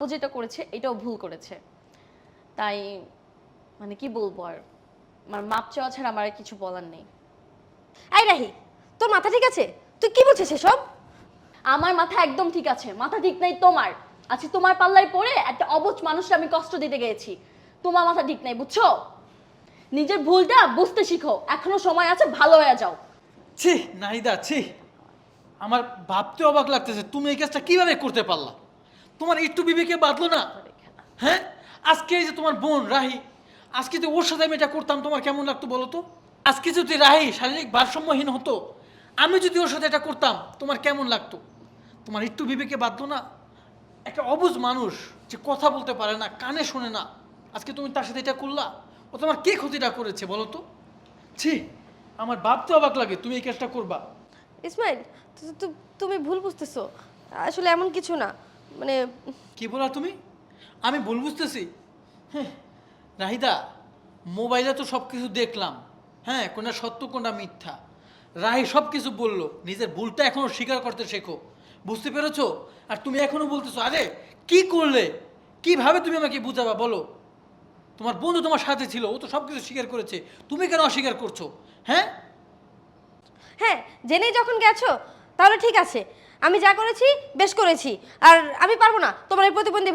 ও যেটা করেছে এটাও ভুল করেছে। তাই মানে কি বলবো আর, আমার মাপ চাওয়া ছাড়া আমার আর কিছু বলার নেই। এই রাহি, তোর মাথা ঠিক আছে? তুই কি বলছিস এসব? আমার মাথা একদম ঠিক আছে, মাথা ঠিক নাই তোমার। আজকে তোমার পাল্লায় পড়ে একটা অবুঝ মানুষকে আমি কষ্ট দিতে গিয়েছি। তোমার মাথা ঠিক নাই, বুঝছো? নিজের ভুলটা বুঝতে শিখো, এখনো সময় আছে, ভালো হয়ে যাও। ছি নাহিদা, ছি। আমার ভাবতে অবাক লাগতেছে তুমি এই কাজটা কিভাবে করতে পারলা। তোমার একটু বিবেকে বাঁধলো না? হ্যাঁ, আজকে এই যে তোমার বোন রাহি, আজকে যদি ওর সাথে আমি এটা করতাম তোমার কেমন লাগতো বলো তো? আজকে যদি রাহি শারীরিক ভারসাম্যহীন হতো, আমি যদি ওর সাথে এটা করতাম তোমার কেমন লাগতো? তোমার একটু বিবেকে বাঁধলো না? একটা অবুঝ মানুষ যে কথা বলতে পারে না, কানে শোনে না, আজকে তুমি তার সাথে এটা করলা। ও তোমার কে ক্ষতিটা করেছে বলো তো? ছি, আমার ভাবতে অবাক লাগে তুমি এই কাজটা করবা। ইসমাইল, তুমি ভুল বুঝতেছো। আসলে এমন কিছু না, মানে কি বলা তুমি? আমি ভুল বুঝতেছি? হ্যাঁ রাহিদা, মোবাইলে তো সব কিছু দেখলাম। হ্যাঁ, কোনটা সত্য কোনটা মিথ্যা। রাহি সব কিছু বললো, নিজের ভুলটা এখনো স্বীকার করতে শেখো। বুঝতে পেরেছো? আর তুমি এখনো বলতেছো আরে কি করলে, কিভাবে তুমি আমাকে বুঝাবা বলো? তোমার বন্ধু তোমার সাথে ছিল, ও তো সব কিছু স্বীকার করেছে, তুমি কেন অস্বীকার করছো? হ্যাঁ, হ্যাঁ, জেনেই যখন গেছো তাহলে ঠিক আছে। আমি যা করেছি বেশ করেছি, আর আমি পারবো না তোমার এই প্রতিবন্ধী